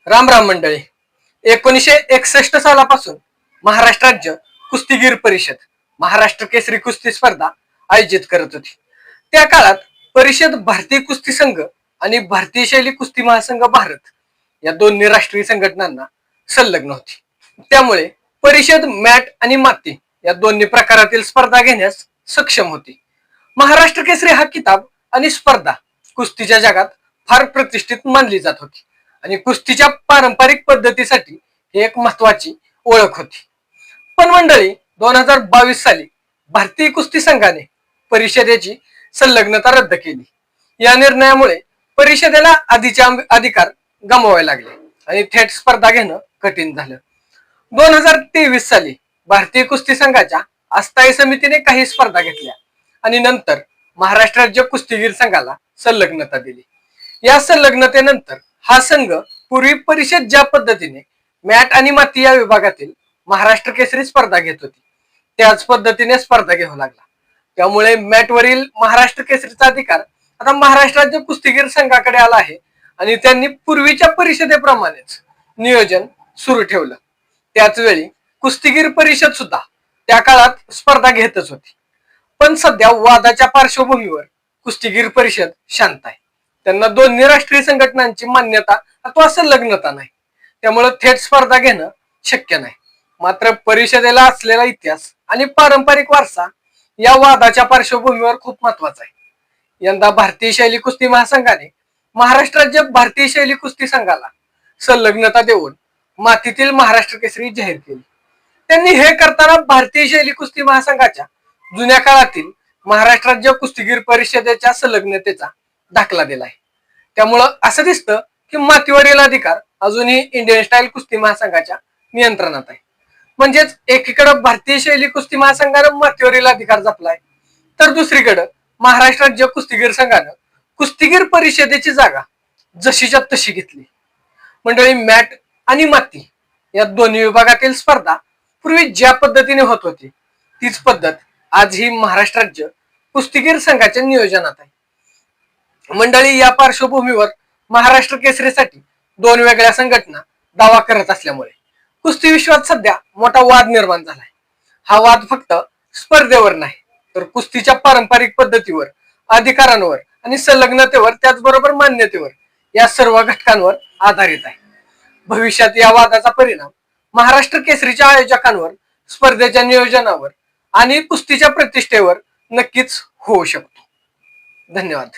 राम राम मंडळी. 1961 सालापासून महाराष्ट्र राज्य कुस्तीगीर परिषद महाराष्ट्र केसरी कुस्ती स्पर्धा आयोजित करत होती. त्या काळात परिषद भारतीय कुस्ती संघ आणि भारतीय शैली कुस्ती महासंघ भारत या दोन्ही राष्ट्रीय संघटनांना संलग्न होती. त्यामुळे परिषद मॅट आणि माती या दोन्ही प्रकारातील स्पर्धा घेण्यास सक्षम होती. महाराष्ट्र केसरी हा किताब आणि स्पर्धा कुस्तीच्या जगात फार प्रतिष्ठित मानली जात होती आणि कुस्तीच्या पारंपरिक पद्धतीसाठी ही एक महत्वाची ओळख होती. पण मंडळी, 2022 साली भारतीय कुस्ती संघाने परिषदेची संलग्नता रद्द केली. या निर्णयामुळे परिषदेला आधीचे अधिकार गमवावे लागले आणि थेट स्पर्धा घेणं कठीण झालं. 2023 साली भारतीय कुस्ती संघाच्या अस्थायी समितीने काही स्पर्धा घेतल्या आणि नंतर महाराष्ट्र राज्य कुस्तीगीर संघाला संलग्नता दिली. या संलग्नतेनंतर हा संघ पूर्वी परिषद ज्या पद्धतीने मॅट आणि माती या विभागातील महाराष्ट्र केसरी स्पर्धा घेत होती त्याच पद्धतीने स्पर्धा घेऊ लागला. त्यामुळे मॅटवरील महाराष्ट्र केसरीचा अधिकार आता महाराष्ट्र राज्य कुस्तीगीर संघाकडे आला आहे आणि त्यांनी पूर्वीच्या परिषदेप्रमाणेच नियोजन सुरू ठेवलं. त्याच वेळी कुस्तीगीर परिषद सुद्धा त्या काळात स्पर्धा घेतच होती. पण सध्या वादाच्या पार्श्वभूमीवर कुस्तीगीर परिषद शांत आहे. त्यांना दोन्ही राष्ट्रीय संघटनांची मान्यता अथवा संलग्नता नाही, त्यामुळे थेट स्पर्धा घेणं शक्य नाही. मात्र परिषदेला असलेला इतिहास आणि पारंपरिक वारसा या वादाच्या पार्श्वभूमीवर खूप महत्वाचा आहे. यंदा भारतीय शैली कुस्ती महासंघाने महाराष्ट्र राज्य भारतीय शैली कुस्ती संघाला संलग्नता देऊन मातीतील महाराष्ट्र केसरी जाहीर केली. त्यांनी हे करताना भारतीय शैली कुस्ती महासंघाच्या जुन्या काळातील महाराष्ट्र राज्य कुस्तीगीर परिषदेच्या संलग्नतेचा दाखला दिलाय. त्यामुळं असं दिसतं की मातीवरील अधिकार अजूनही इंडियन स्टाईल कुस्ती महासंघाच्या नियंत्रणात आहे. म्हणजेच एकीकडे भारतीय शैली कुस्ती महासंघानं मातीवरील अधिकार जपलाय, तर दुसरीकडे महाराष्ट्र राज्य कुस्तीगीर संघानं कुस्तीगीर परिषदेची जागा जशीच्या तशी घेतली. मंडळी, मॅट आणि माती या दोन्ही विभागातील स्पर्धा पूर्वी ज्या पद्धतीने होत होती तीच पद्धत आजही महाराष्ट्र राज्य कुस्तीगीर संघाच्या नियोजनात आहे. मंडळी, या पार्श्वभूमीवर महाराष्ट्र केसरीसाठी दोन वेगळ्या संघटना दावा करत असल्यामुळे कुस्ती विश्वात सध्या मोठा वाद निर्माण झालाय. हा वाद फक्त स्पर्धेवर नाही तर कुस्तीच्या पारंपरिक पद्धतीवर, अधिकारांवर आणि संलग्नतेवर, त्याचबरोबर मान्यतेवर या सर्व घटकांवर आधारित आहे. भविष्यात या वादाचा परिणाम महाराष्ट्र केसरीच्या आयोजकांवर, स्पर्धेच्या नियोजनावर आणि कुस्तीच्या प्रतिष्ठेवर नक्कीच होऊ शकतो. धन्यवाद.